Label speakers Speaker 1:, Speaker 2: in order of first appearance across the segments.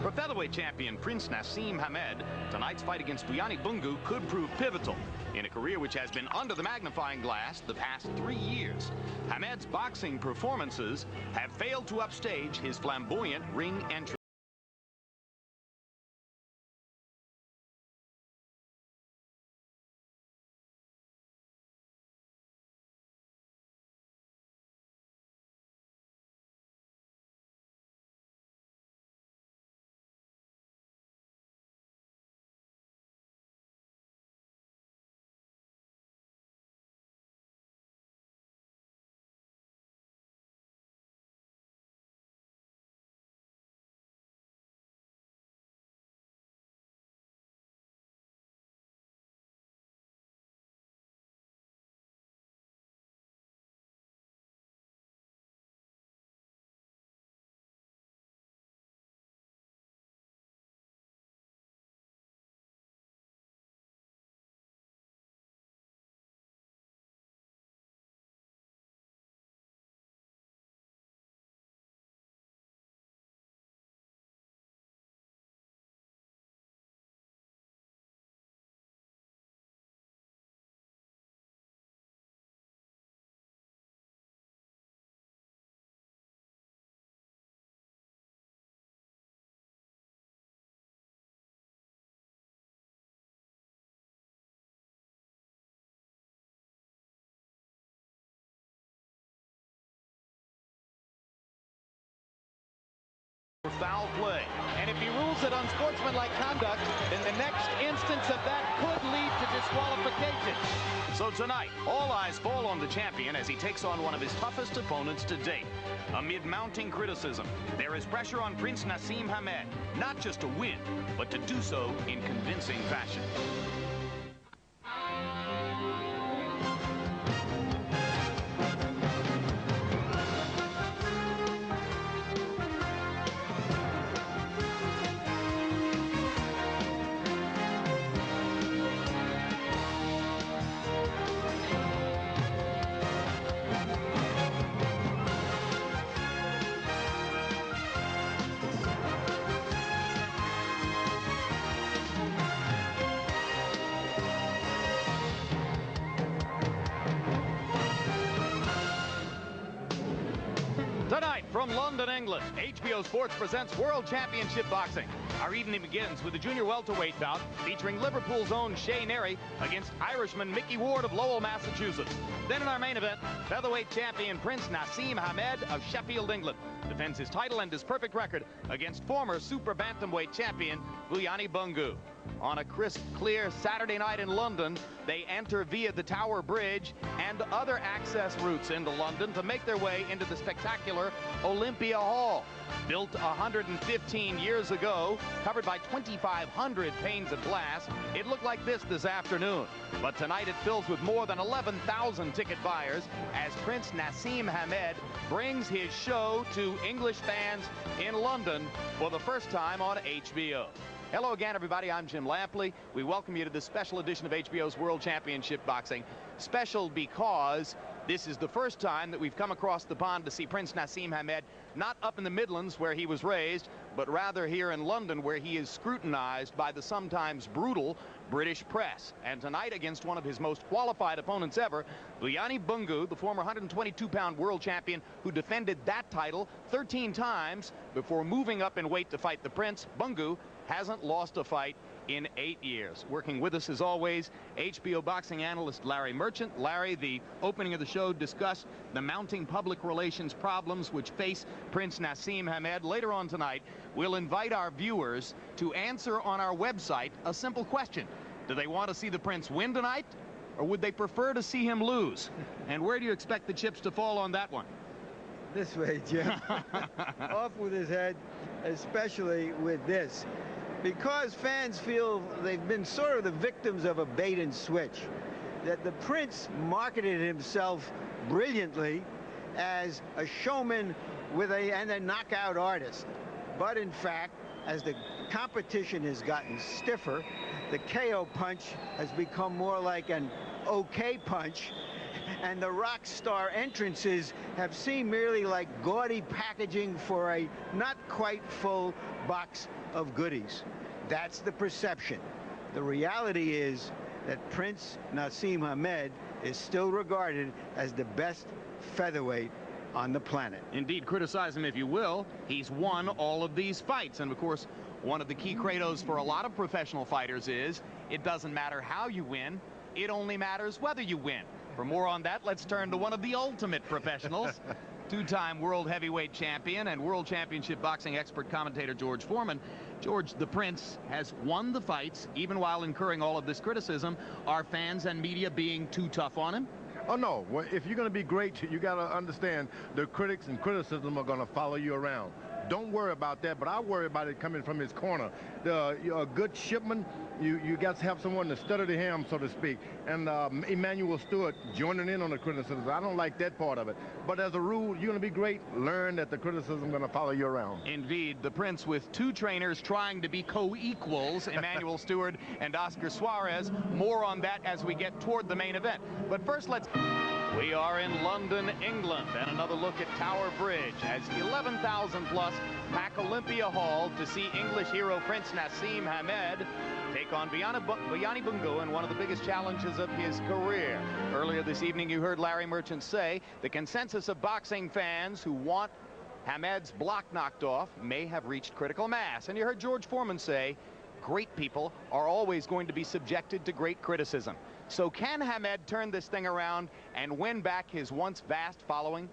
Speaker 1: For featherweight champion Prince Naseem Hamed, tonight's fight against Vuyani Bungu could prove pivotal in a career which has been under the magnifying glass the past 3 years. Hamed's boxing performances have failed to upstage his flamboyant ring entry. Foul play.
Speaker 2: And if he rules it unsportsmanlike conduct, then the next instance of that could lead to disqualification.
Speaker 1: So tonight, all eyes fall on the champion as he takes on one of his toughest opponents to date. Amid mounting criticism, there is pressure on Prince Naseem Hamed, not just to win, but to do so in convincing fashion. Tonight from London, England, HBO Sports presents World Championship Boxing. Our evening begins with the junior welterweight bout featuring Liverpool's own Shea Neri against Irishman Mickey Ward of Lowell, Massachusetts. Then in our main event, featherweight champion Prince Naseem Hamed of Sheffield, England defends his title and his perfect record against former super bantamweight champion Vuyani Bungu. On a crisp, clear Saturday night in London, they enter via the Tower Bridge and other access routes into London to make their way into the spectacular Olympia Hall. Built 115 years ago, covered by 2,500 panes of glass, it looked like this afternoon. But tonight it fills with more than 11,000 ticket buyers as Prince Naseem Hamed brings his show to English fans in London for the first time on HBO. Hello again, everybody. I'm Jim Lampley. We welcome you to this special edition of HBO's World Championship Boxing. Special because this is the first time that we've come across the pond to see Prince Naseem Hamed, not up in the Midlands where he was raised, but rather here in London where he is scrutinized by the sometimes brutal British press. And tonight, against one of his most qualified opponents ever, Vuyani Bungu, the former 122-pound world champion who defended that title 13 times before moving up in weight to fight the Prince, Bungu hasn't lost a fight in 8 years. Working with us as always, HBO boxing analyst Larry Merchant. Larry, the opening of the show discussed the mounting public relations problems which face Prince Naseem Hamed. Later on tonight, we'll invite our viewers to answer on our website a simple question. Do they want to see the Prince win tonight, or would they prefer to see him lose? And where do you expect the chips to fall on that one?
Speaker 3: This way, Jim. Off with his head, especially with this. Because fans feel they've been sort of the victims of a bait and switch. That the Prince marketed himself brilliantly as a showman and a knockout artist. But in fact, as the competition has gotten stiffer, the KO punch has become more like an okay punch, and the rock star entrances have seemed merely like gaudy packaging for a not quite full box of goodies. That's the perception. The reality is that Prince Naseem Hamed is still regarded as the best featherweight on the planet.
Speaker 1: Indeed, criticize him if you will. He's won all of these fights. And of course, one of the key credos for a lot of professional fighters is it doesn't matter how you win, it only matters whether you win. For more on that, let's turn to one of the ultimate professionals, two-time world heavyweight champion and world championship boxing expert commentator George Foreman. George, the Prince has won the fights, even while incurring all of this criticism. Are fans and media being too tough on him?
Speaker 4: Oh, no. Well, if you're going to be great, you got to understand the critics and criticism are going to follow you around. Don't worry about that, but I worry about it coming from his corner. A good shipman, you got to have someone to stutter the ham, so to speak. And Emmanuel Stewart joining in on the criticism. I don't like that part of it. But as a rule, you're going to be great. Learn that the criticism is going to follow you around.
Speaker 1: Indeed, the Prince with two trainers trying to be co-equals, Emmanuel Stewart and Oscar Suarez. More on that as we get toward the main event. But first, we are in London, England, and another look at Tower Bridge as 11,000 plus pack Olympia Hall to see English hero Prince Naseem Hamed take on Vuyani Bungu in one of the biggest challenges of his career. Earlier this evening, you heard Larry Merchant say the consensus of boxing fans who want Hamed's block knocked off may have reached critical mass. And you heard George Foreman say great people are always going to be subjected to great criticism. So can Hamed turn this thing around and win back his once vast following?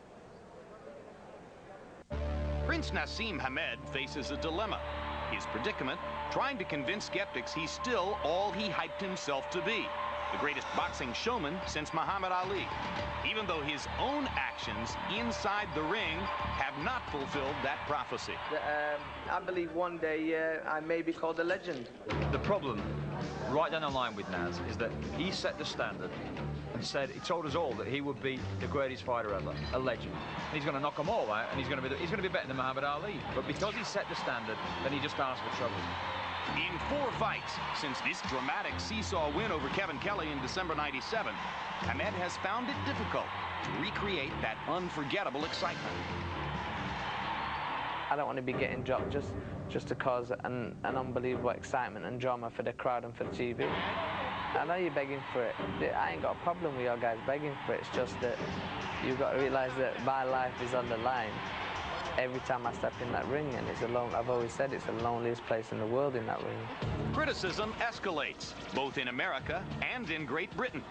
Speaker 1: Prince Naseem Hamed faces a dilemma. His predicament, trying to convince skeptics he's still all he hyped himself to be. The greatest boxing showman since Muhammad Ali. Even though his own actions inside the ring have not fulfilled that prophecy.
Speaker 5: I believe one day I may be called a legend.
Speaker 6: The problem right down the line with Naz is that he set the standard and said, he told us all that he would be the greatest fighter ever, a legend. And he's going to knock them all out, and he's going to be better than Muhammad Ali. But because he set the standard, then he just asked for trouble.
Speaker 1: In 4 fights since this dramatic seesaw win over Kevin Kelly in December '97, Hamed has found it difficult to recreate that unforgettable excitement.
Speaker 5: I don't want to be getting dropped just to cause an unbelievable excitement and drama for the crowd and for the TV. I know you're begging for it. I ain't got a problem with your guys begging for it. It's just that you've got to realize that my life is on the line every time I step in that ring, and it's I've always said it's the loneliest place in the world in that ring.
Speaker 1: Criticism escalates, both in America and in Great Britain.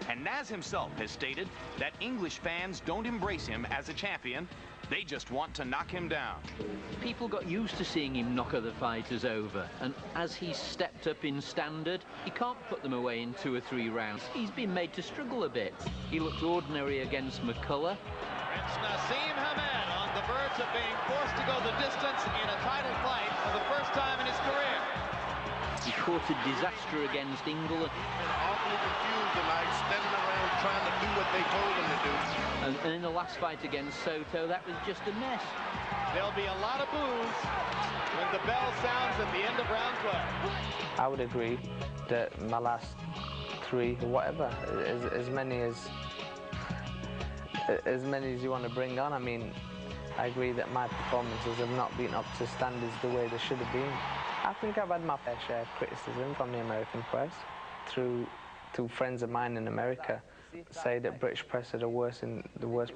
Speaker 1: And Naz himself has stated that English fans don't embrace him as a champion. They just want to knock him down.
Speaker 7: People got used to seeing him knock other fighters over, and as he's stepped up in standard, he can't put them away in 2 or 3 rounds. He's been made to struggle a bit. He looked ordinary against McCullough.
Speaker 2: Prince Naseem Hamed on the verge of being forced to go the distance in a title fight for the first time in his career.
Speaker 7: He courted disaster against England.
Speaker 4: Awfully confused tonight, standing around trying to do what they told him to do.
Speaker 7: And in the last fight against Soto, that was just a mess.
Speaker 2: There'll be a lot of boos when the bell sounds at the end of round 12.
Speaker 5: I would agree that my last 3, whatever, as many as you want to bring on. I mean, I agree that my performances have not been up to standards the way they should have been. I think I've had my fair share of criticism from the American press through friends of mine in America say that British press are the worst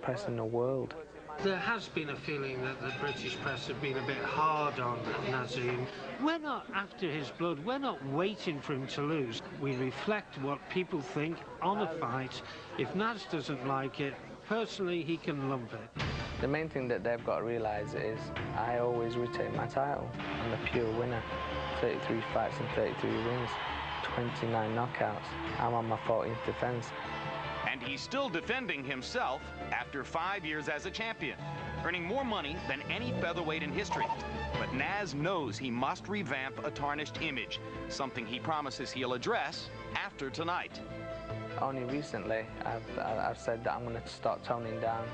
Speaker 5: press in the world.
Speaker 8: There has been a feeling that the British press have been a bit hard on Naseem. We're not after his blood, we're not waiting for him to lose. We reflect what people think on a fight. If Naz doesn't like it, personally he can lump it.
Speaker 5: The main thing that they've got to realise is I always retain my title. I'm the pure winner. 33 fights and 33 wins, 29 knockouts. I'm on my 14th defence.
Speaker 1: And he's still defending himself after 5 years as a champion, earning more money than any featherweight in history. But Naz knows he must revamp a tarnished image, something he promises he'll address after tonight.
Speaker 5: Only recently I've said that I'm going to start toning down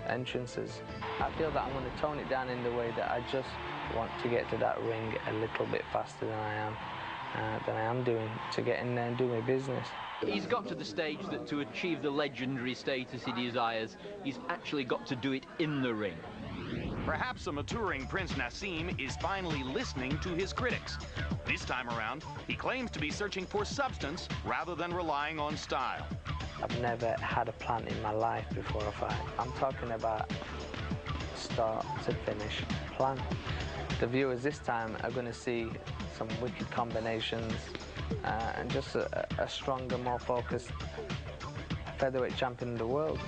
Speaker 5: entrances. I feel that I'm going to tone it down in the way that I just want to get to that ring a little bit faster than I am. than I am doing to get in there and do my business.
Speaker 7: He's got to the stage that to achieve the legendary status he desires, he's actually got to do it in the ring.
Speaker 1: Perhaps a maturing Prince Naseem is finally listening to his critics. This time around, he claims to be searching for substance rather than relying on style.
Speaker 5: I've never had a plan in my life before a fight. I'm talking about start to finish plan. The viewers this time are going to see some wicked combinations and just a stronger, more focused featherweight champion of the world.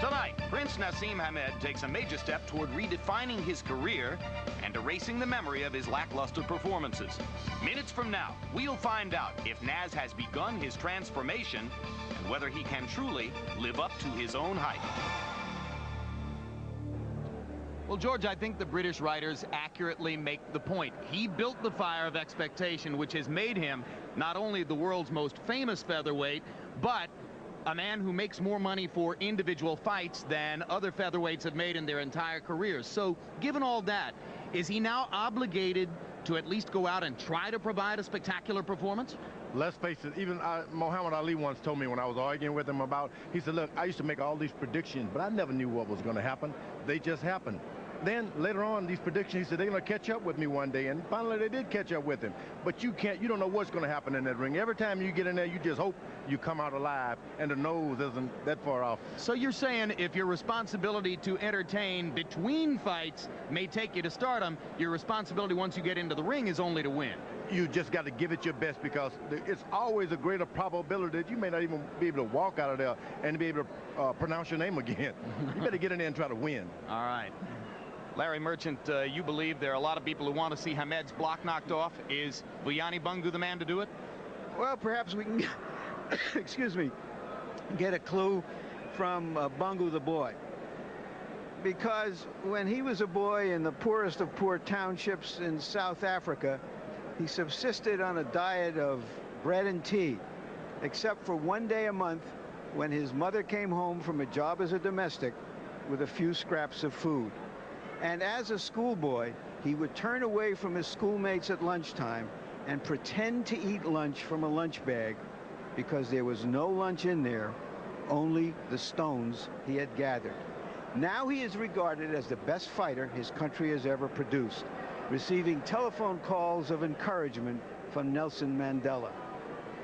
Speaker 1: Tonight, Prince Naseem Hamed takes a major step toward redefining his career and erasing the memory of his lackluster performances. Minutes from now, we'll find out if Naz has begun his transformation and whether he can truly live up to his own hype. Well, George, I think the British writers accurately make the point. He built the fire of expectation, which has made him not only the world's most famous featherweight, but a man who makes more money for individual fights than other featherweights have made in their entire careers. So, given all that, is he now obligated to at least go out and try to provide a spectacular performance?
Speaker 4: Let's face it, even Muhammad Ali once told me when I was arguing with him about, he said, look, I used to make all these predictions, but I never knew what was going to happen. They just happened. Then later on, these predictions, he said they're going to catch up with me one day, and finally they did catch up with him. But you don't know what's going to happen in that ring. Every time you get in there, you just hope you come out alive, and the nose isn't that far off.
Speaker 1: So you're saying if your responsibility to entertain between fights may take you to stardom, your responsibility once you get into the ring is only to win?
Speaker 4: You just got to give it your best, because it's always a greater probability that you may not even be able to walk out of there and be able to pronounce your name again. You better get in there and try to win.
Speaker 1: All right. Larry Merchant, you believe there are a lot of people who want to see Hamed's block knocked off. Is Vuyani Bungu the man to do it?
Speaker 3: Well, perhaps we can, excuse me, get a clue from Bungu the boy. Because when he was a boy in the poorest of poor townships in South Africa, he subsisted on a diet of bread and tea, except for one day a month when his mother came home from a job as a domestic with a few scraps of food. And as a schoolboy, he would turn away from his schoolmates at lunchtime and pretend to eat lunch from a lunch bag, because there was no lunch in there, only the stones he had gathered. Now he is regarded as the best fighter his country has ever produced, receiving telephone calls of encouragement from Nelson Mandela.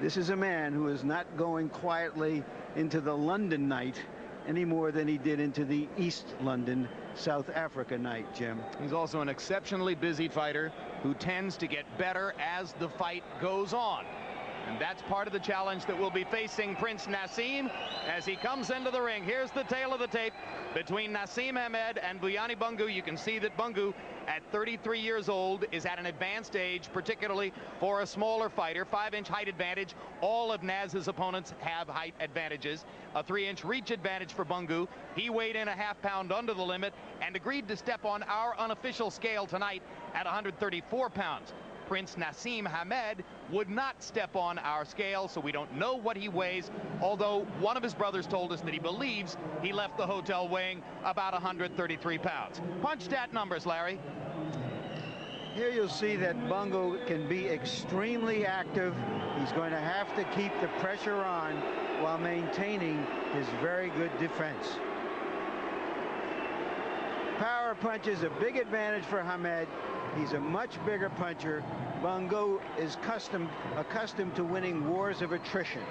Speaker 3: This is a man who is not going quietly into the London night any more than he did into the East London, South Africa night, Jim.
Speaker 1: He's also an exceptionally busy fighter who tends to get better as the fight goes on. And that's part of the challenge that will be facing Prince Naseem as he comes into the ring. Here's the tail of the tape between Naseem Hamed and Vuyani Bungu. You can see that Bungu, at 33 years old, is at an advanced age, particularly for a smaller fighter. 5-inch height advantage. All of Naz's opponents have height advantages. A 3-inch reach advantage for Bungu. He weighed in a half-pound under the limit and agreed to step on our unofficial scale tonight at 134 pounds. Prince Naseem Hamed would not step on our scale, so we don't know what he weighs, although one of his brothers told us that he believes he left the hotel weighing about 133 pounds. Punch stat numbers, Larry.
Speaker 3: Here you'll see that Bungu can be extremely active. He's going to have to keep the pressure on while maintaining his very good defense. Power punch is a big advantage for Hamed. He's a much bigger puncher. Bungu is accustomed to winning wars of attrition.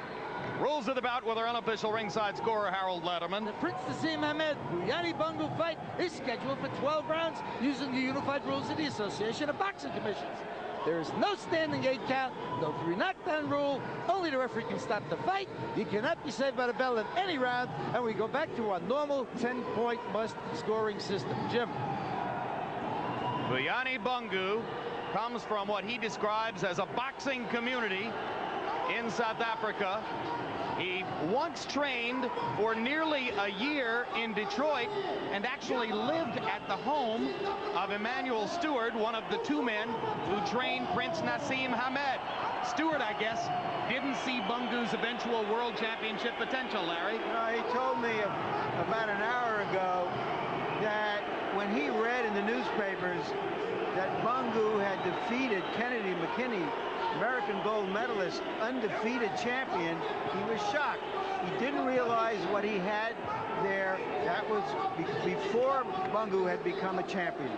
Speaker 1: Rules of the bout with our unofficial ringside scorer, Harold Letterman.
Speaker 9: The Prince Naseem Hamed Vuyani Bungu fight is scheduled for 12 rounds using the unified rules of the Association of Boxing Commissions. There is no standing 8 count, no 3 knockdown rule. Only the referee can stop the fight. He cannot be saved by the bell in any round, and we go back to our normal 10-point must scoring system. Jim.
Speaker 1: Vuyani Bungu comes from what he describes as a boxing community in South Africa. He once trained for nearly a year in Detroit and actually lived at the home of Emmanuel Stewart, one of the 2 men who trained Prince Naseem Hamed. Stewart, I guess, didn't see Bungu's eventual world championship potential, Larry.
Speaker 3: He told me about an hour ago that when he read in the newspapers that Bungu had defeated Kennedy McKinney American gold medalist, undefeated champion, he was shocked. He didn't realize what he had there. That was before Bungu had become a champion.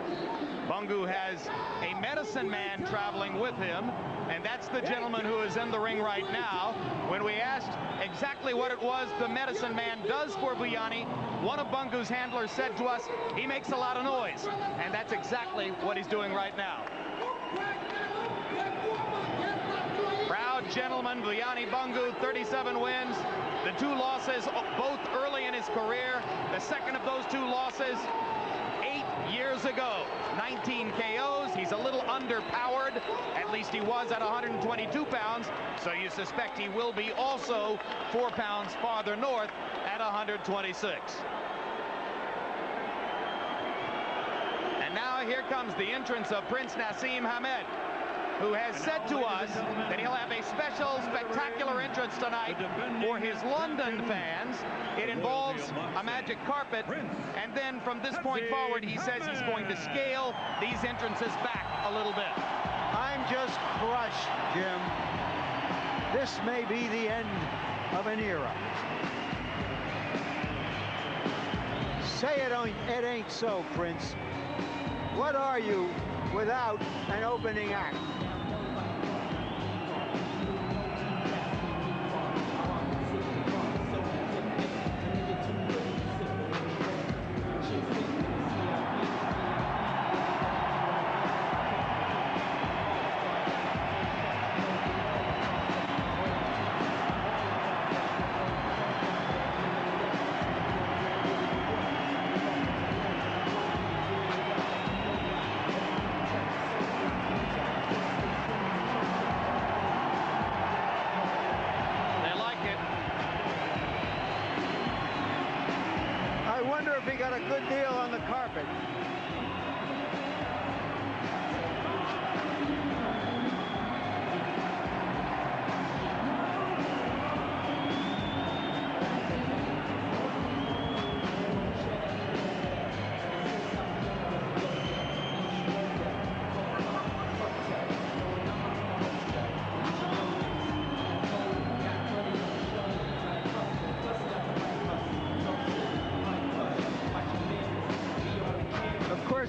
Speaker 1: Bungu has a medicine man traveling with him, and that's the gentleman who is in the ring right now. When we asked exactly what it was the medicine man does for Vuyani, one of Bungu's handlers said to us, he makes a lot of noise, and that's exactly what he's doing right now. Proud gentleman, Vuyani Bungu, 37 wins. The 2 losses, both early in his career. The second of those 2 losses, 8 years ago. 19 KOs. He's a little underpowered. At least he was at 122 pounds. So you suspect he will be also 4 pounds farther north at 126. And now here comes the entrance of Prince Naseem Hamed, who has said to us that he'll have a special, spectacular entrance tonight for his London fans. It involves a magic carpet, and then from this point forward, he says he's going to scale these entrances back a little bit.
Speaker 3: I'm just crushed, Jim. This may be the end of an era. Say it ain't so, Prince. What are you without an opening act? He got a good deal on the carpet.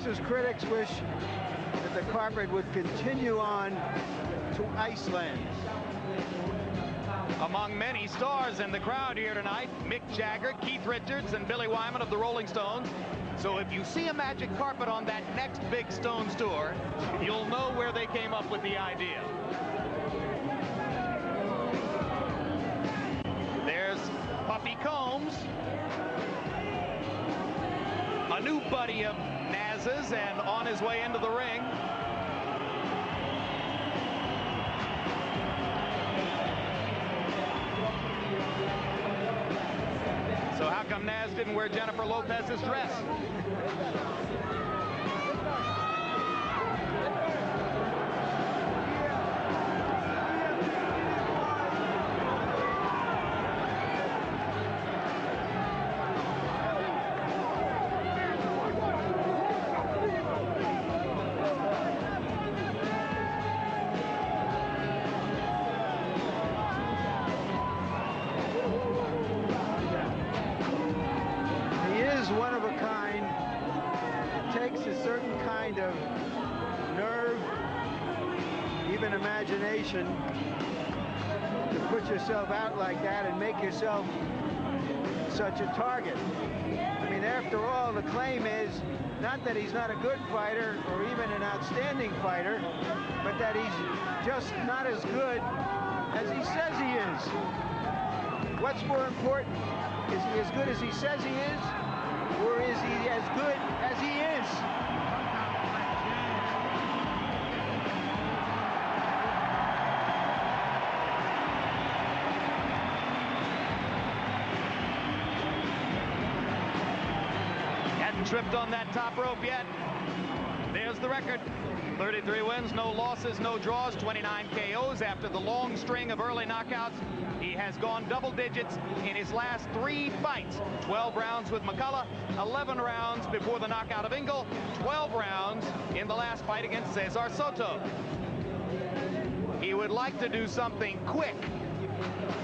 Speaker 3: His critics wish that the carpet would continue on to Iceland.
Speaker 1: Among many stars in the crowd here tonight, Mick Jagger, Keith Richards, and Billy Wyman of the Rolling Stones. So if you see a magic carpet on that next big Stones tour, you'll know where they came up with the idea. There's Puffy Combs, a new buddy of Naz's and on his way into the ring. So how come Naz didn't wear Jennifer Lopez's dress?
Speaker 3: One of a kind. It takes a certain kind of nerve, even imagination, to put yourself out like that and make yourself such a target. I mean, after all, the claim is not that he's not a good fighter or even an outstanding fighter, but that he's just not as good as he says he is. What's more important? Is he as good as he says he is? Or is he as good as he is?
Speaker 1: Hadn't tripped on that top rope yet. There's the record. 33 wins, no losses, no draws, 29 KOs after the long string of early knockouts. He has gone double digits in his last 3 fights. 12 rounds with McCullough, 11 rounds before the knockout of Ingle, 12 rounds in the last fight against Cesar Soto. he would like to do something quick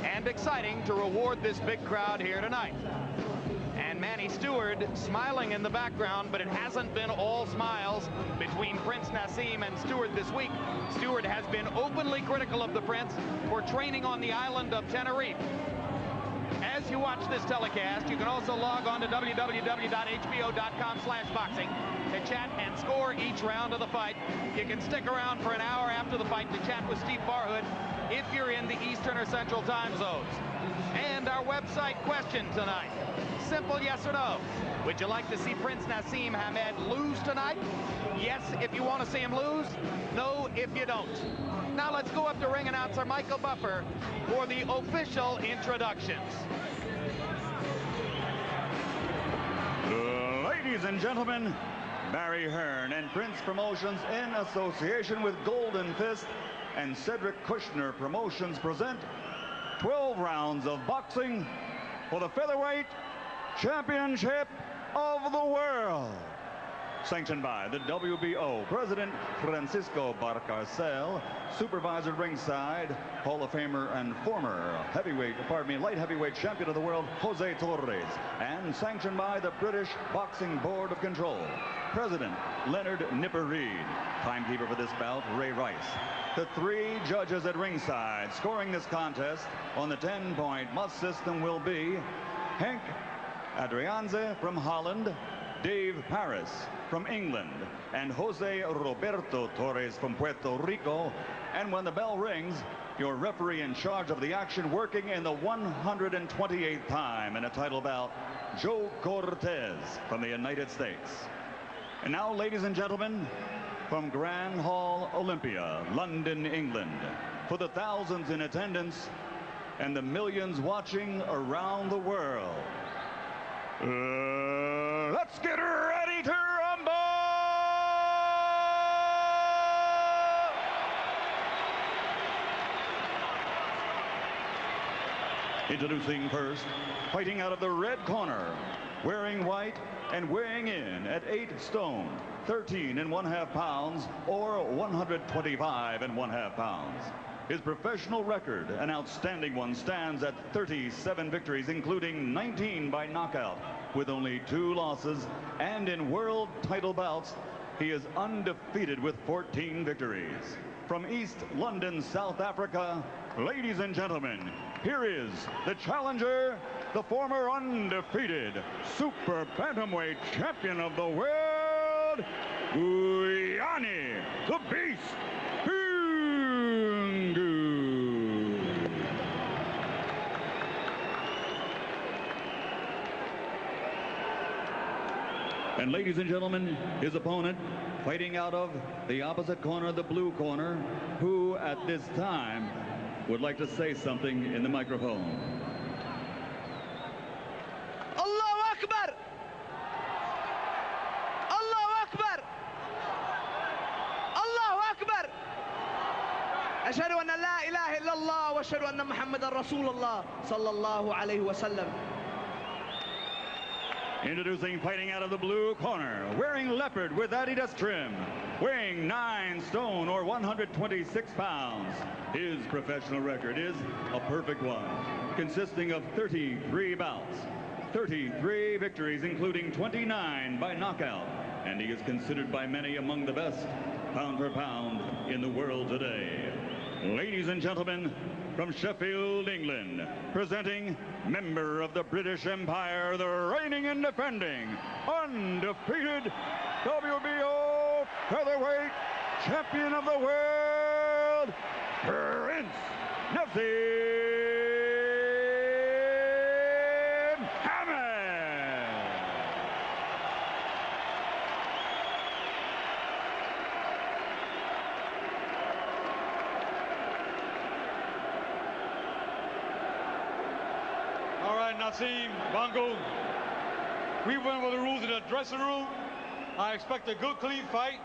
Speaker 1: and exciting to reward this big crowd here tonight. And Manny Stewart smiling in the background, but it hasn't been all smiles between Prince Naseem and Stewart this week. Stewart has been openly critical of the Prince for training on the island of Tenerife. As you watch this telecast, you can also log on to www.hbo.com/boxing to chat and score each round of the fight. You can stick around for an hour after the fight to chat with Steve Barhood if you're in the Eastern or Central time zones. And our website question tonight, simple yes or no. Would you like to see Prince Naseem Hamed lose tonight? Yes if you want to see him lose, no if you don't. Now let's go up to ring announcer Michael Buffer for the official introductions.
Speaker 10: Ladies and gentlemen, Barry Hearn and Prince Promotions in association with Golden Fist and Cedric Kushner Promotions present 12 rounds of boxing for the Featherweight Championship of the World. Sanctioned by the WBO President Francisco Barcarcel, supervisor ringside, Hall of Famer and former light heavyweight champion of the world, Jose Torres, and sanctioned by the British Boxing Board of Control, President Leonard Nipper Reed, timekeeper for this bout, Ray Rice. The three judges at ringside scoring this contest on the 10-point must system will be Henk Adrianze from Holland, Dave Paris from England, and Jose Roberto Torres from Puerto Rico. And when the bell rings, your referee in charge of the action, working in the 128th time in a title bout, Joe Cortez from the United States. And now, ladies and gentlemen, from Grand Hall Olympia, London, England, for the thousands in attendance and the millions watching around the world, let's get ready to rumble! Introducing first, fighting out of the red corner, wearing white and weighing in at 8 stone, 13½ pounds, or 125½ pounds. His professional record, an outstanding one, stands at 37 victories, including 19 by knockout, with only 2 losses, and in world title bouts, he is undefeated with 14 victories. From East London, South Africa, ladies and gentlemen, here is the challenger, the former undefeated super bantamweight champion of the world, Vuyani, the Beast, Bungu. And ladies and gentlemen, his opponent, fighting out of the opposite corner, the blue corner, who at this time would like to say something in the microphone.
Speaker 9: Allahu Akbar! Allahu Akbar! Allahu Akbar! أشهد أن لا إله إلا الله وأشهد أن محمدا رسول الله صلى الله عليه وسلم.
Speaker 10: Introducing, fighting out of the blue corner, wearing leopard with Adidas trim, weighing 9 stone or 126 pounds. His professional record is a perfect one, consisting of 33 bouts, 33 victories, including 29 by knockout, and he is considered by many among the best pound for pound in the world today. Ladies and gentlemen, from Sheffield, England, presenting member of the British Empire, the reigning and defending, undefeated WBO featherweight champion of the world, Prince Naseem Hamed.
Speaker 11: All right, Naseem, Bungu, we went over the rules in the dressing room. I expect a good, clean fight.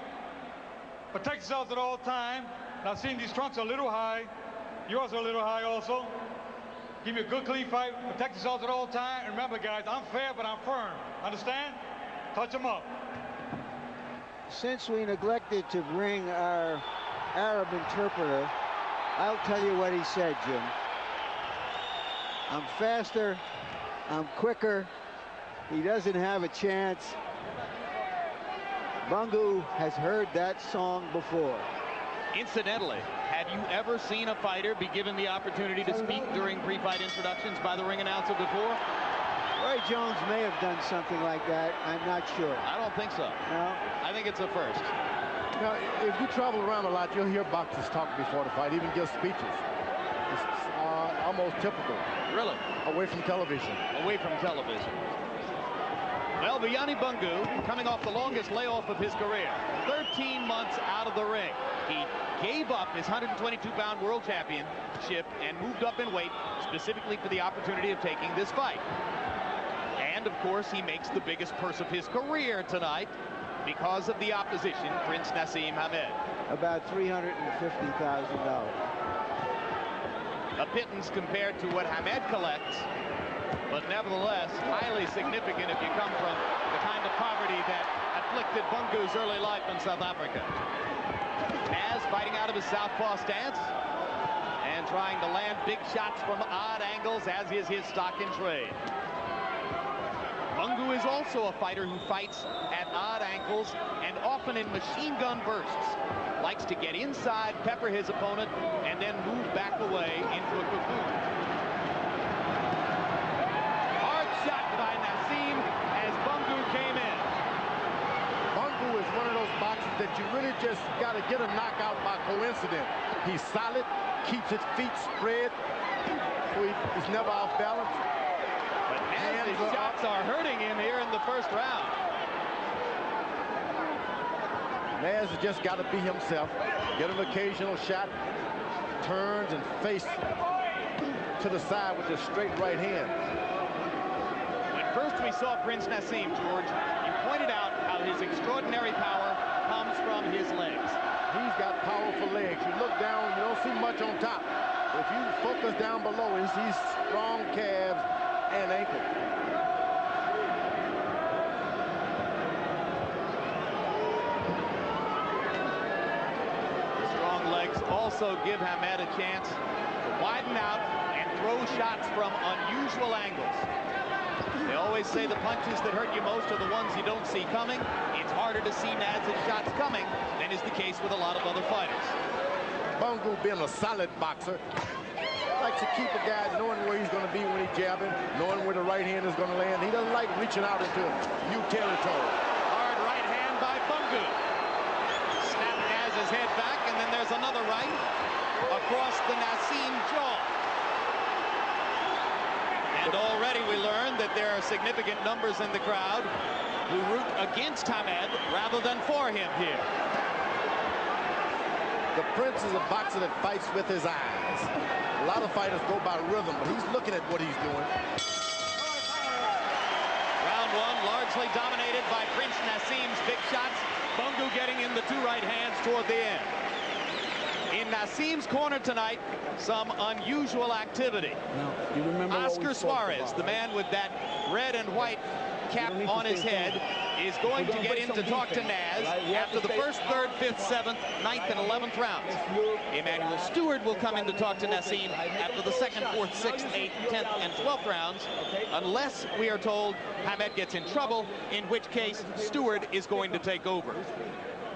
Speaker 11: Protect yourselves at all times. Naseem, these trunks are a little high. Yours are a little high also. Give me a good, clean fight. Protect yourselves at all times. And remember, guys, I'm fair, but I'm firm. Understand? Touch them up.
Speaker 3: Since we neglected to bring our Arab interpreter, I'll tell you what he said, Jim. I'm faster, I'm quicker. He doesn't have a chance. Bungu has heard that song before.
Speaker 2: Incidentally, have you ever seen a fighter be given the opportunity to speak during pre-fight introductions by the ring announcer before?
Speaker 3: Roy Jones may have done something like that. I'm not sure.
Speaker 2: I don't think so.
Speaker 3: No?
Speaker 2: I think it's a first.
Speaker 4: Now, if you travel around a lot, you'll hear boxers talk before the fight, even give speeches. It's almost typical.
Speaker 2: Really?
Speaker 4: Away from television.
Speaker 2: Away from television. Well, Vuyani Bungu, coming off the longest layoff of his career, 13 months out of the ring. He gave up his 122-pound world championship and moved up in weight specifically for the opportunity of taking this fight. And, of course, he makes the biggest purse of his career tonight because of the opposition, Prince Naseem Hamed.
Speaker 3: About $350,000.
Speaker 2: A pittance compared to what Hamed collects, but nevertheless highly significant if you come from the kind of poverty that afflicted Bungu's early life in South Africa. Naz fighting out of his southpaw stance and trying to land big shots from odd angles, as is his stock in trade. Bungu is also a fighter who fights at odd angles and often in machine gun bursts. Likes to get inside, pepper his opponent, and then move back away into a cocoon. Hard shot by Naseem as Bungu came in.
Speaker 4: Bungu is one of those boxers that you really just got to get a knockout by coincidence. He's solid, keeps his feet spread, so he's never off balance.
Speaker 2: But Naz's shots are hurting him here in the first round.
Speaker 4: Naz has just got to be himself, get an occasional shot, turns and face to the side with a straight right hand.
Speaker 2: When first we saw Prince Naseem, George, you pointed out how his extraordinary power comes from his legs.
Speaker 4: He's got powerful legs. You look down, you don't see much on top. If you focus down below, you see strong calves and ankles.
Speaker 2: Also give Hamed a chance to widen out and throw shots from unusual angles. They always say the punches that hurt you most are the ones you don't see coming. It's harder to see Naz's shots coming than is the case with a lot of other fighters.
Speaker 4: Bungu, being a solid boxer, likes to keep a guy knowing where he's going to be when he's jabbing, knowing where the right hand is going to land. He doesn't like reaching out into new territory.
Speaker 2: Hard right hand by Bungu. Snap Naz's head back, and then there's another right across the Naseem jaw. And already we learned that there are significant numbers in the crowd who root against Hamed rather than for him here.
Speaker 4: The Prince is a boxer that fights with his eyes. A lot of fighters go by rhythm, but he's looking at what he's doing.
Speaker 2: Round one largely dominated by Prince Naseem's big shots. Bungu getting in the two right hands toward the end. In Naseem's corner tonight, some unusual activity.
Speaker 12: Now, you remember
Speaker 2: Oscar Suarez, the man with that red and white cap on his head, is going to get in to talk to Naz after the first, third, fifth, seventh, ninth, and 11th rounds. Emmanuel Stewart will come in to talk to Naseem after the second, fourth, sixth, eighth, 10th, and 12th rounds, unless we are told Hamed gets in trouble, in which case Stewart is going to take over.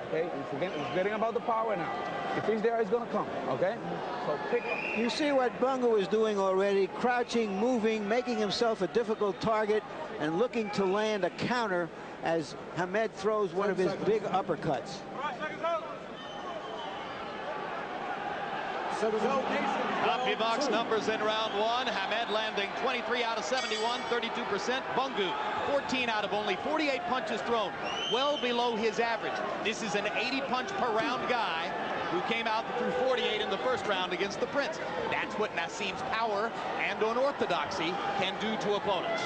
Speaker 12: Okay, it's getting about the power now. If he's there, he's going to come, okay? So pick up.
Speaker 3: You see what Bungu is doing already, crouching, moving, making himself a difficult target, and looking to land a counter as Hamed throws one of his big uppercuts.
Speaker 2: CompuBox numbers in round one. Hamed landing 23 out of 71, 32%. Bungu, 14 out of only 48 punches thrown, well below his average. This is an 80 punch per round guy who came out through 48 in the first round against the Prince. That's what Naseem's power and unorthodoxy can do to opponents.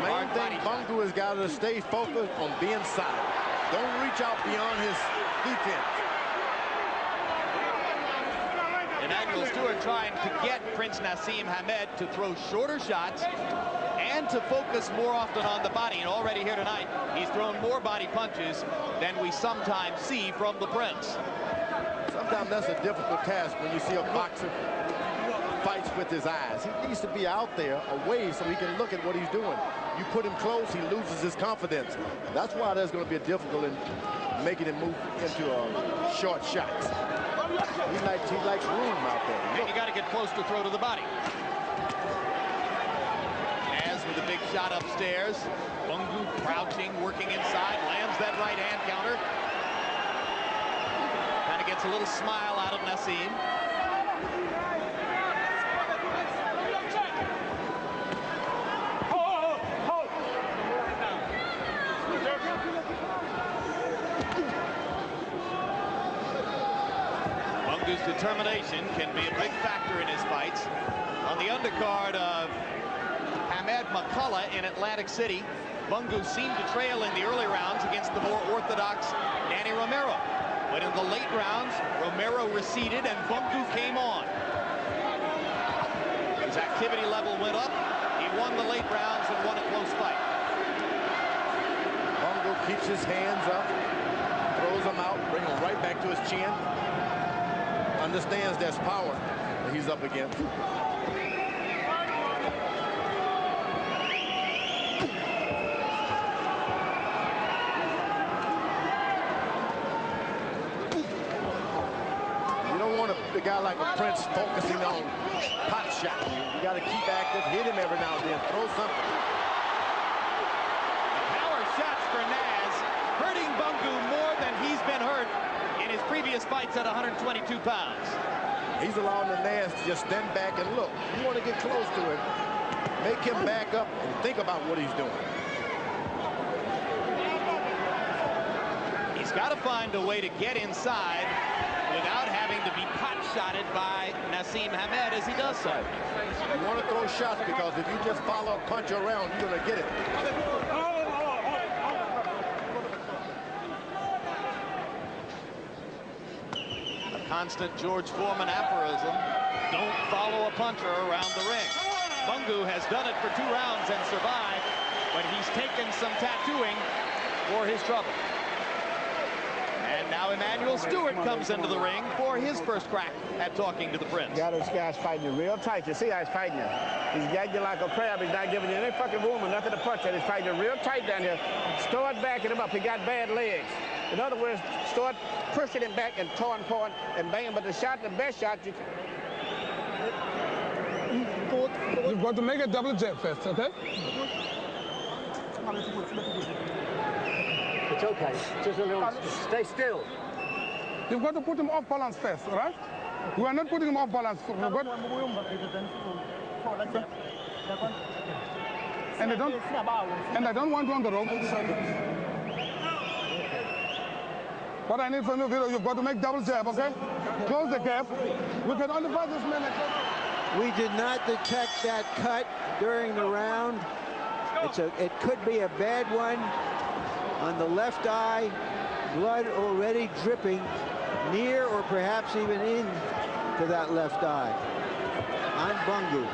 Speaker 4: Main thing, Bungu has got to stay focused on being solid. Don't reach out beyond his defense.
Speaker 2: Emmanuel Stewart trying to get Prince Naseem Hamed to throw shorter shots and to focus more often on the body. And already here tonight, he's thrown more body punches than we sometimes see from the Prince.
Speaker 4: sometimes that's a difficult task when you see a boxer fights with his eyes. He needs to be out there away so he can look at what he's doing. You put him close, he loses his confidence. That's why that's going to be difficult in making him move into short shots. He likes room out there.
Speaker 2: And you got to get close to throw to the body. As with a big shot upstairs, Bungu crouching, working inside, lands that right hand counter. Kind of gets a little smile out of Naseem. Bungu's determination can be a big factor in his fights. On the undercard of Hamed McCullough in Atlantic City, Bungu seemed to trail in the early rounds against the more orthodox Danny Romero. But in the late rounds, Romero receded and Bungu came on. His activity level went up. He won the late rounds and won a close fight.
Speaker 4: Bungu keeps his hands up, throws them out, brings them right back to his chin. Understands there's power that he's up against. A guy like a Prince focusing on pot shot. You got to keep active, hit him every now and then, throw something.
Speaker 2: Power shots for Naz, hurting Bungu more than he's been hurt in his previous fights at 122 pounds.
Speaker 4: He's allowing the Naz to just stand back and look. You want to get close to him, make him back up and think about what he's doing.
Speaker 2: He's got to find a way to get inside without having to be pot-shotted by Naseem Hamed as he does so.
Speaker 4: You want to throw shots because if you just follow a punch around, you're going to get it.
Speaker 2: A constant George Foreman aphorism, don't follow a puncher around the ring. Bungu has done it for 2 rounds and survived, but he's taken some tattooing for his trouble. And now Emmanuel Stewart comes into the ring for his first crack at talking to the Prince.
Speaker 12: Yeah, this guy's fighting you real tight. You see how he's fighting you. He's gagging you like a crab. He's not giving you any fucking room or nothing to punch at. He's fighting you real tight down here. Start backing him up. He got bad legs. In other words, start pushing him back and pulling and banging. But the best shot,
Speaker 13: you've got to make a double jab first, okay?
Speaker 14: It's okay. Just a little. Stay still.
Speaker 13: You've got to put him off balance first, all right? We are not putting him off balance. And I don't want you on the rope. What I need from you, Vito, you've got to make double jab, okay? Close the gap. We can only fight this minute.
Speaker 3: We did not detect that cut during the round. It could be a bad one. On the left eye, blood already dripping near or perhaps even in to that left eye on Bungu.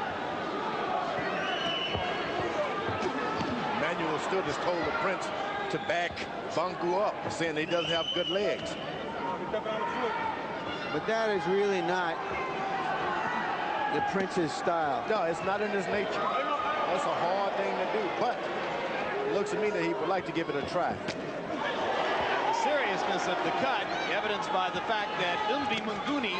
Speaker 4: Emmanuel Stewart has told the Prince to back Bungu up, saying he doesn't have good legs.
Speaker 3: But that is really not the Prince's style.
Speaker 4: No, it's not in his nature. That's a hard thing to do, but it looks to me that he would like to give it a try.
Speaker 2: The seriousness of the cut, evidenced by the fact that Umbi Munguni,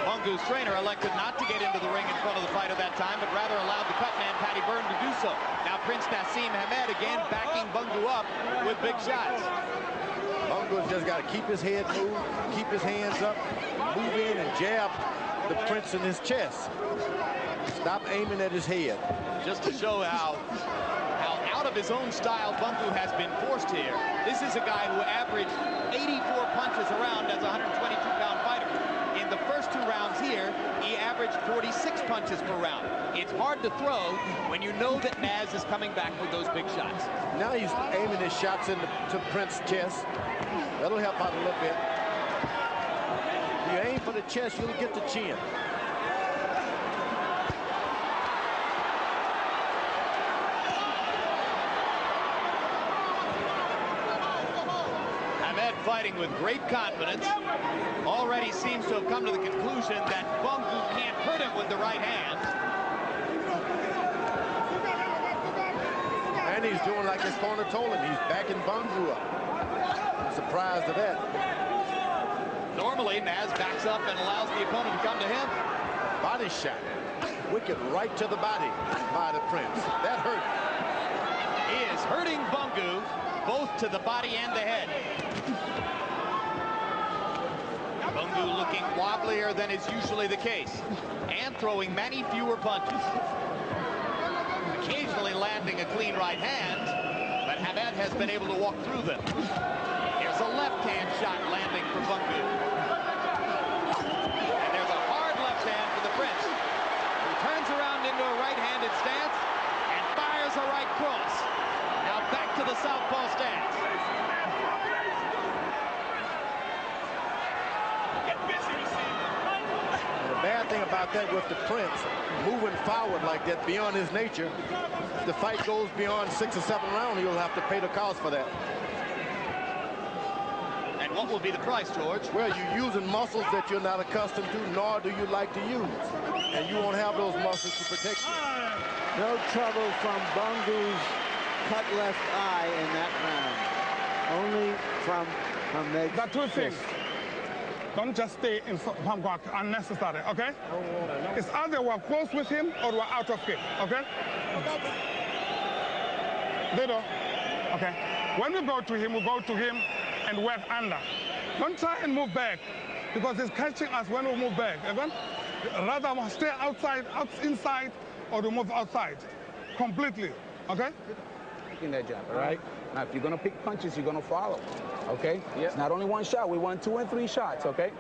Speaker 2: Bungu's trainer, elected not to get into the ring in front of the fighter that time, but rather allowed the cut man, Paddy Byrne, to do so. Now Prince Naseem Hamed again backing Bungu up with big shots.
Speaker 4: Bungu's just got to keep his head moved, keep his hands up, move in and jab the Prince in his chest. Stop aiming at his head.
Speaker 2: Just to show how out of his own style Bungu has been forced here. This is a guy who averaged 84 punches a round as a 122-pound fighter. In the first 2 rounds here, he averaged 46 punches per round. It's hard to throw when you know that Naz is coming back with those big shots.
Speaker 4: Now he's aiming his shots into Prince's chest. That'll help out a little bit. If you aim for the chest, you'll get the chin.
Speaker 2: fighting with great confidence. Already seems to have come to the conclusion that Bungu can't hurt him with the right hand.
Speaker 4: And he's doing like his corner told him. He's backing Bungu up. I'm surprised at that.
Speaker 2: Normally, Naz backs up and allows the opponent to come to him.
Speaker 4: Body shot. Wicked right to the body by the Prince. That hurt.
Speaker 2: He is hurting Bungu, both to the body and the head. Bungu looking wobblier than is usually the case, and throwing many fewer punches. Occasionally landing a clean right hand, but Hamed has been able to walk through them. Here's a left-hand shot landing for Bungu. And there's a hard left hand for the Prince, who turns around into a right-handed stance and fires a right cross. Now back to the southpaw stance.
Speaker 4: The bad thing about that with the Prince, moving forward like that beyond his nature, if the fight goes beyond 6 or 7 rounds, he'll have to pay the cost for that.
Speaker 2: And what will be the price, George?
Speaker 4: Well, you're using muscles that you're not accustomed to, nor do you like to use. And you won't have those muscles to protect you.
Speaker 3: No trouble from Bungu's cut left eye in that round. Only from Hamed's
Speaker 13: There are two things.
Speaker 3: fist.
Speaker 13: Don't just stay in front guard unnecessary, okay? It's either we're close with him or we're out of him, okay? Dido, okay? When we go to him and work under. Don't try and move back because he's catching us when we move back, okay? Rather stay outside, inside, or to move outside completely, okay?
Speaker 12: In that jab, all right? Now, if you're going to pick punches, you're going to follow, okay? Yep. It's not only one shot. We want 2 and 3 shots, okay?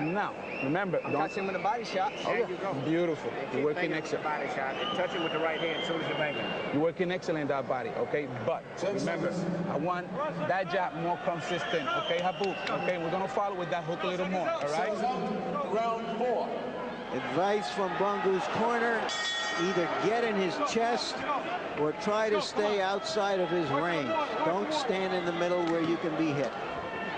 Speaker 12: Now, remember,
Speaker 14: don't touch him with a body shot. There you go.
Speaker 12: Beautiful. You're working excellent.
Speaker 14: Body shot. And touch him with the right hand as soon as you're banging.
Speaker 12: You're working excellent that body, okay? But remember, I want that jab more consistent, okay, Habub? Okay, we're going to follow with that hook a little more, all right?
Speaker 3: Round 4. Advice from Bungu's corner, either get in his chest or try to stay outside of his range. Don't stand in the middle where you can be hit.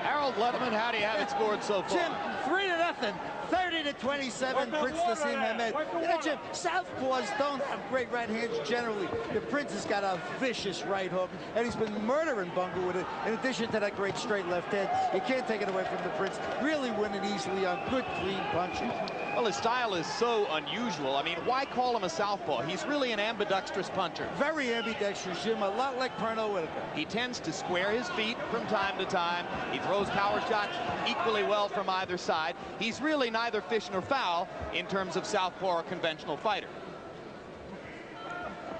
Speaker 2: Harold Letterman, how do you have it scored so far?
Speaker 9: Jim, 3-0. 30-27, Prince Naseem Hamed. You know, Jim, southpaws don't have great right hands generally. The Prince has got a vicious right hook, and he's been murdering Bungu with it, in addition to that great straight left hand. You can't take it away from the Prince. Really winning easily on good, clean punches.
Speaker 2: Well, his style is so unusual. I mean, why call him a southpaw? He's really an ambidextrous puncher.
Speaker 9: Very ambidextrous, Jim, a lot like Pernell Whitaker.
Speaker 2: He tends to square his feet from time to time. He throws power shots equally well from either side. He's really neither fish nor foul in terms of southpaw or conventional fighter.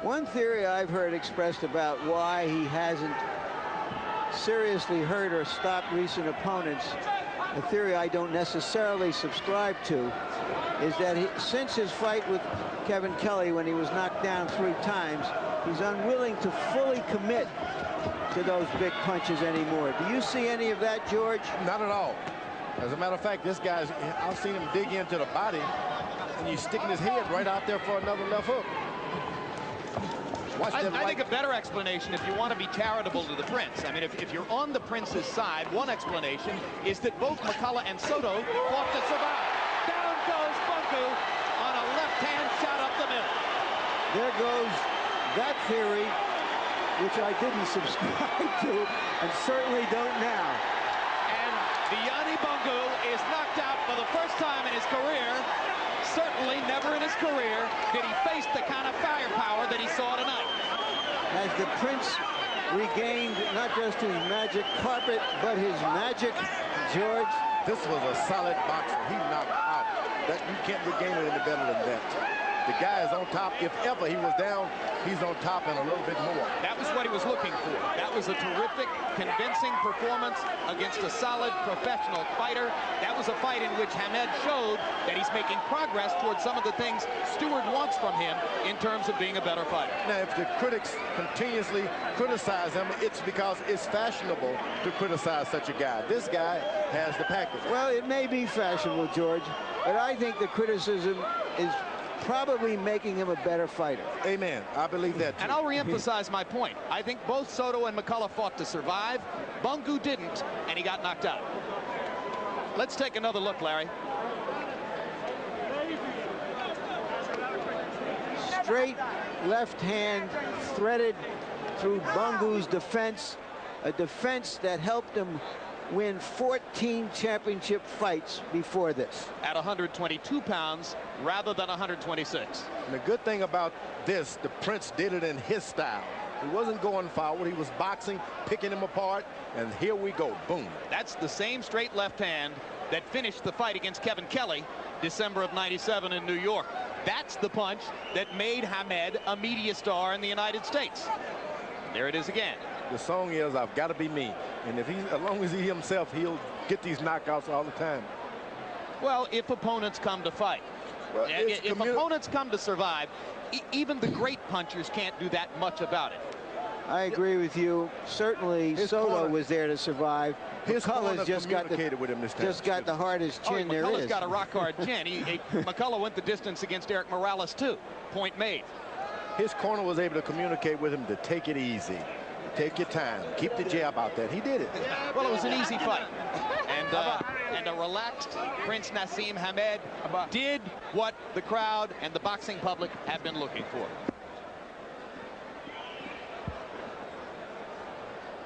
Speaker 3: One theory I've heard expressed about why he hasn't seriously hurt or stopped recent opponents, a theory I don't necessarily subscribe to, is that since his fight with Kevin Kelly when he was knocked down 3 times, he's unwilling to fully commit to those big punches anymore. Do you see any of that, George?
Speaker 4: Not at all. As a matter of fact, this guy's, I've seen him dig into the body, and he's sticking his head right out there for another left hook.
Speaker 2: I think a better explanation, if you want to be charitable to the Prince, I mean, if you're on the Prince's side, one explanation is that both McCullough and Soto fought to survive. Down goes Bungu on a left-hand shot up the middle.
Speaker 3: There goes that theory, which I didn't subscribe to, and certainly don't now.
Speaker 2: And Vuyani Bungu is knocked out for the first time in his career. Certainly never in his career did he face the kind of firepower that he saw tonight.
Speaker 3: Has the Prince regained not just his magic carpet, but his magic, George?
Speaker 4: This was a solid boxer. He knocked out. That you can't regain it any better than that. The guy is on top. If ever he was down, he's on top and a little bit more.
Speaker 2: That was what he was looking for. That was a terrific, convincing performance against a solid professional fighter. That was a fight in which Hamed showed that he's making progress towards some of the things Stewart wants from him in terms of being a better fighter.
Speaker 4: Now, if the critics continuously criticize him, it's because it's fashionable to criticize such a guy. This guy has the package.
Speaker 3: Well, it may be fashionable, George, but I think the criticism is probably making him a better fighter.
Speaker 4: Amen. I believe that, too.
Speaker 2: And I'll reemphasize my point. I think both Soto and McCullough fought to survive. Bungu didn't, and he got knocked out. Let's take another look, Larry.
Speaker 3: Straight left hand threaded through Bungu's defense, a defense that helped him win 14 championship fights before this.
Speaker 2: At 122 pounds rather than 126.
Speaker 4: And the good thing about this, the Prince did it in his style. He wasn't going forward. He was boxing, picking him apart, and here we go. Boom.
Speaker 2: That's the same straight left hand that finished the fight against Kevin Kelly December of '97 in New York. That's the punch that made Hamed a media star in the United States. There it is again.
Speaker 4: The song is, I've got to be me. And if as long as he himself, he'll get these knockouts all the time.
Speaker 2: Well, if opponents come to fight.
Speaker 4: Well,
Speaker 2: if opponents come to survive, even the great punchers can't do that much about it.
Speaker 3: I agree with you. Certainly, Soto was there to survive. McCullough's just got the hardest chin there is.
Speaker 2: McCullough's got a rock-hard chin. McCullough went the distance against Eric Morales, too. Point made.
Speaker 4: His corner was able to communicate with him to take it easy. Take your time. Keep the jab out there. He did it.
Speaker 2: Well, it was an easy fight. And a relaxed Prince Naseem Hamed did what the crowd and the boxing public have been looking for.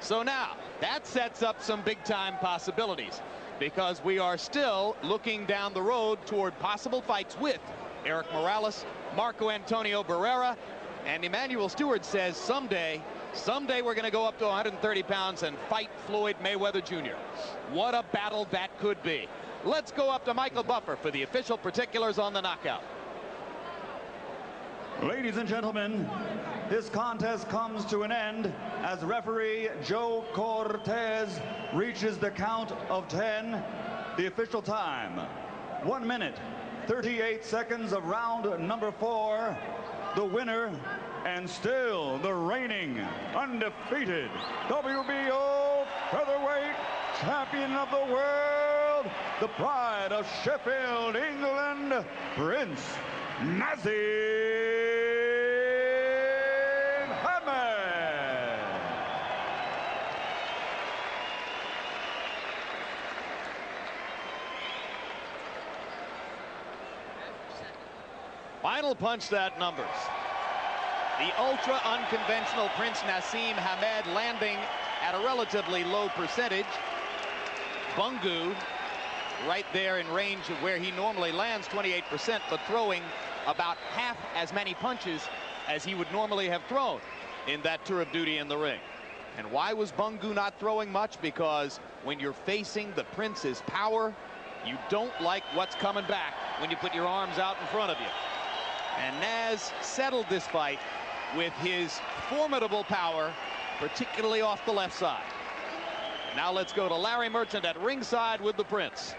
Speaker 2: So now, that sets up some big-time possibilities, because we are still looking down the road toward possible fights with Eric Morales, Marco Antonio Barrera, and Emmanuel Stewart says someday we're going to go up to 130 pounds and fight Floyd Mayweather Jr. What a battle that could be. Let's go up to Michael Buffer for the official particulars on the knockout.
Speaker 10: Ladies and gentlemen, this contest comes to an end as referee Joe Cortez reaches the count of 10. The official time, 1 minute, 38 seconds of round number 4. The winner and still the reigning undefeated WBO featherweight champion of the world, the pride of Sheffield, England, Prince Naseem.
Speaker 2: Final punch that numbers. The ultra unconventional Prince Naseem Hamed landing at a relatively low percentage. Bungu right there in range of where he normally lands, 28%, but throwing about half as many punches as he would normally have thrown in that tour of duty in the ring. And why was Bungu not throwing much? Because when you're facing the Prince's power, you don't like what's coming back when you put your arms out in front of you. And Naz settled this fight with his formidable power, particularly off the left side. Now let's go to Larry Merchant at ringside with the Prince.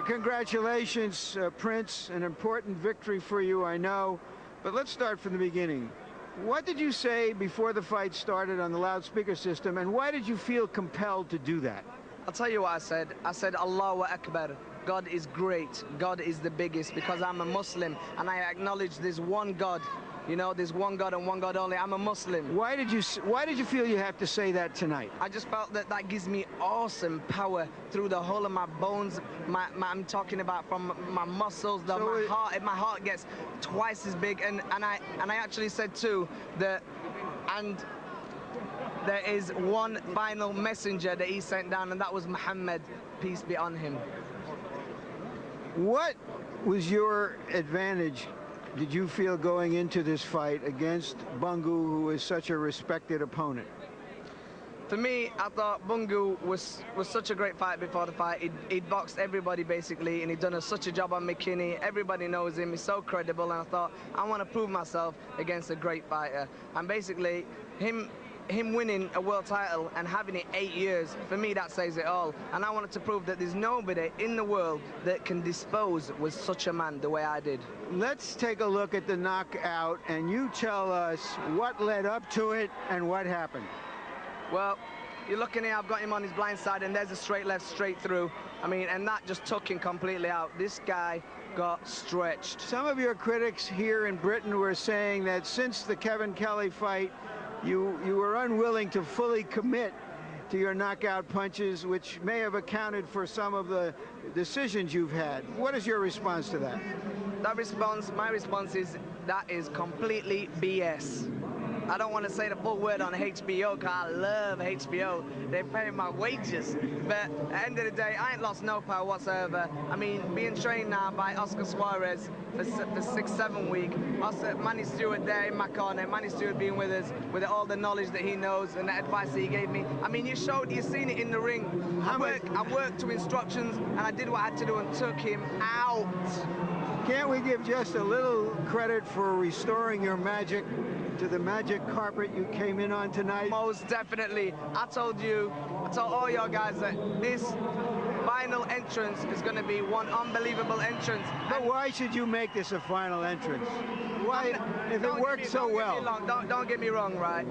Speaker 3: Congratulations, Prince. An important victory for you, I know. But let's start from the beginning. What did you say before the fight started on the loudspeaker system, and why did you feel compelled to do that?
Speaker 5: I'll tell you what I said. I said, Allahu Akbar. God is great. God is the biggest, because I'm a Muslim and I acknowledge there's one God. You know, there's one God and one God only. I'm a Muslim.
Speaker 3: Why did you feel you have to say that tonight?
Speaker 5: I just felt that that gives me awesome power through the whole of my bones. I'm talking about from my muscles, my heart gets twice as big. And I actually said too that, and there is one final messenger that he sent down, and that was Muhammad, peace be on him.
Speaker 3: What was your advantage, did you feel, going into this fight against Bungu, who is such a respected opponent?
Speaker 5: For me, I thought Bungu was such a great fight before the fight. He'd boxed everybody basically, and he'd done such a job on McKinney. Everybody knows him. He's so credible, and I thought, I want to prove myself against a great fighter. And basically, him winning a world title and having it 8 years, for me, that says it all. And I wanted to prove that there's nobody in the world that can dispose with such a man the way I did.
Speaker 3: Let's take a look at the knockout, and you tell us what led up to it and what happened.
Speaker 5: Well, you're looking here, I've got him on his blind side, and there's a straight left, straight through. I mean, and that just took him completely out. This guy got stretched.
Speaker 3: Some of your critics here in Britain were saying that since the Kevin Kelly fight, you were unwilling to fully commit to your knockout punches, which may have accounted for some of the decisions you've had. What is your response to that?
Speaker 5: My response is that is completely BS. I don't want to say the full word on HBO because I love HBO. They pay my wages. But at the end of the day, I ain't lost no power whatsoever. I mean, being trained now by Oscar Suarez for 6-7 weeks. Manny Stewart there in my corner. Manny Stewart being with us with all the knowledge that he knows and the advice that he gave me. I mean, you've seen it in the ring. I worked to instructions and I did what I had to do and took him out.
Speaker 3: Can't we give just a little credit for restoring your magic to the magic carpet you came in on tonight?
Speaker 5: Most definitely. I told all your guys that this final entrance is going to be one unbelievable entrance.
Speaker 3: But why should you make this a final entrance? Why, if it worked so well?
Speaker 5: Don't get me wrong, right?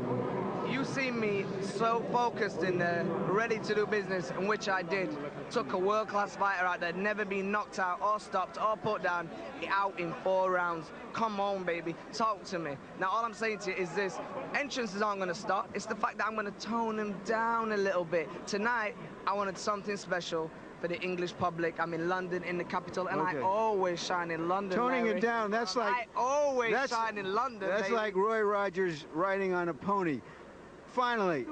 Speaker 5: You see me so focused in there, ready to do business, in which I did. Took a world-class fighter out there, never been knocked out or stopped or put down, out in 4 rounds. Come on, baby, talk to me. Now, all I'm saying to you is this: entrances aren't going to stop. It's the fact that I'm going to tone them down a little bit. Tonight, I wanted something special for the English public. I'm in London, in the capital, and I always shine in London.
Speaker 3: Toning it down, that's like...
Speaker 5: I always shine in London,
Speaker 3: That's
Speaker 5: baby.
Speaker 3: like Roy Rogers riding on a pony. Finally,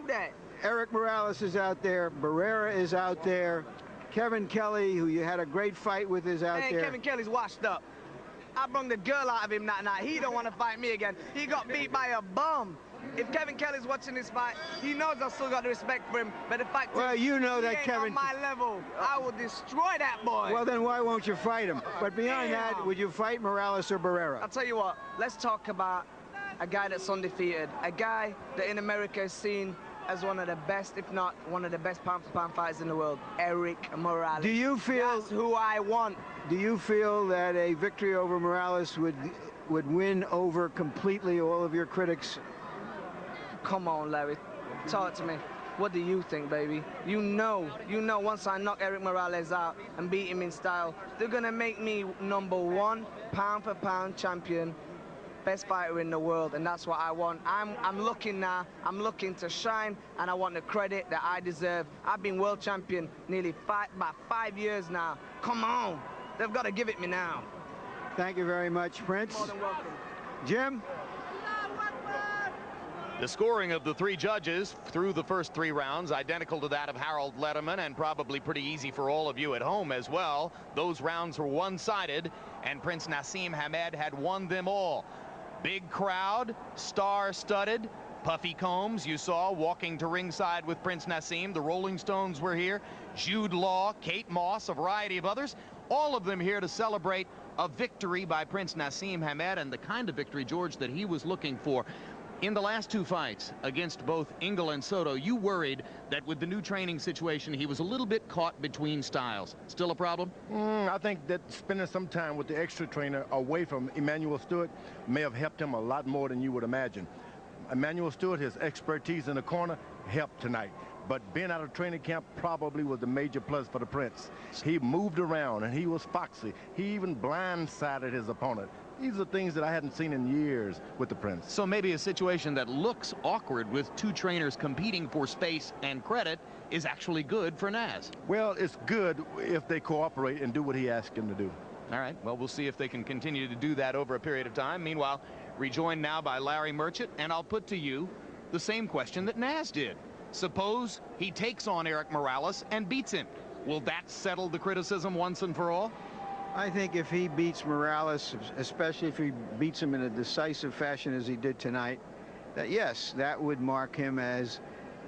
Speaker 3: Eric Morales is out there, Barrera is out there, Kevin Kelly, who you had a great fight with, is out there.
Speaker 5: Kevin Kelly's washed up. I brung the girl out of him that night. He don't want to fight me again. He got beat by a bum. If Kevin Kelly's watching this fight, he knows I still got the respect for him. But the fact is,
Speaker 3: you know that
Speaker 5: he
Speaker 3: Kevin...
Speaker 5: ain't on my level. I will destroy that boy.
Speaker 3: Well, then why won't you fight him? But beyond that, would you fight Morales or Barrera?
Speaker 5: I'll tell you what, let's talk about a guy that's undefeated, a guy that in America is seen as one of the best, if not one of the best pound-for-pound fighters in the world, Eric Morales.
Speaker 3: Do you feel...
Speaker 5: That's who I want.
Speaker 3: Do you feel that a victory over Morales would win over completely all of your critics?
Speaker 5: Come on, Larry, talk to me. What do you think, baby? You know, once I knock Eric Morales out and beat him in style, they're gonna make me #1 pound-for-pound champion, best fighter in the world, and that's what I want. I'm looking now. I'm looking to shine, and I want the credit that I deserve. I've been world champion nearly about 5 years now. Come on, they've got to give it me now.
Speaker 3: Thank you very much, Prince.
Speaker 5: More than welcome.
Speaker 3: Jim?
Speaker 1: The scoring of the 3 judges through the first 3 rounds, identical to that of Harold Letterman, and probably pretty easy for all of you at home as well. Those rounds were one-sided, and Prince Naseem Hamed had won them all. Big crowd, star-studded. Puffy Combs, you saw, walking to ringside with Prince Naseem. The Rolling Stones were here. Jude Law, Kate Moss, a variety of others. All of them here to celebrate a victory by Prince Naseem Hamed, and the kind of victory, George, that he was looking for. In the last 2 fights against both Engel and Soto, you worried that with the new training situation, he was a little bit caught between styles. Still a problem?
Speaker 4: I think that spending some time with the extra trainer away from Emmanuel Stewart may have helped him a lot more than you would imagine. Emmanuel Stewart, his expertise in the corner, helped tonight. But being out of training camp probably was the major plus for the Prince. He moved around, and he was foxy. He even blindsided his opponent. These are things that I hadn't seen in years with the Prince.
Speaker 1: So maybe a situation that looks awkward with 2 trainers competing for space and credit is actually good for Naz.
Speaker 4: Well, it's good if they cooperate and do what he asked them to do.
Speaker 1: All right, well, we'll see if they can continue to do that over a period of time. Meanwhile, rejoined now by Larry Merchant, and I'll put to you the same question that Naz did. Suppose he takes on Eric Morales and beats him. Will that settle the criticism once and for all?
Speaker 3: I think if he beats Morales, especially if he beats him in a decisive fashion as he did tonight, that yes, that would mark him as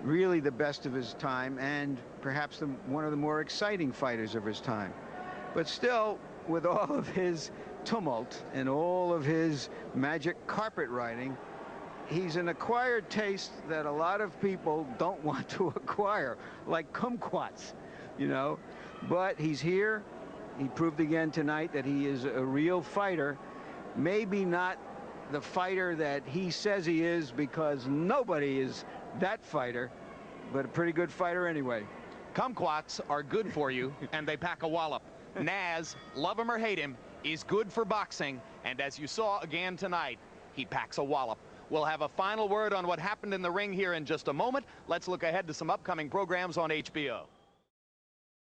Speaker 3: really the best of his time and perhaps one of the more exciting fighters of his time. But still, with all of his tumult and all of his magic carpet riding, he's an acquired taste that a lot of people don't want to acquire, like kumquats, you know. But he's here. He proved again tonight that he is a real fighter. Maybe not the fighter that he says he is, because nobody is that fighter. but a pretty good fighter anyway.
Speaker 1: Kumquats are good for you, and they pack a wallop. Naz, love him or hate him, is good for boxing, and as you saw again tonight, he packs a wallop. We'll have a final word on what happened in the ring here in just a moment. Let's look ahead to some upcoming programs on HBO.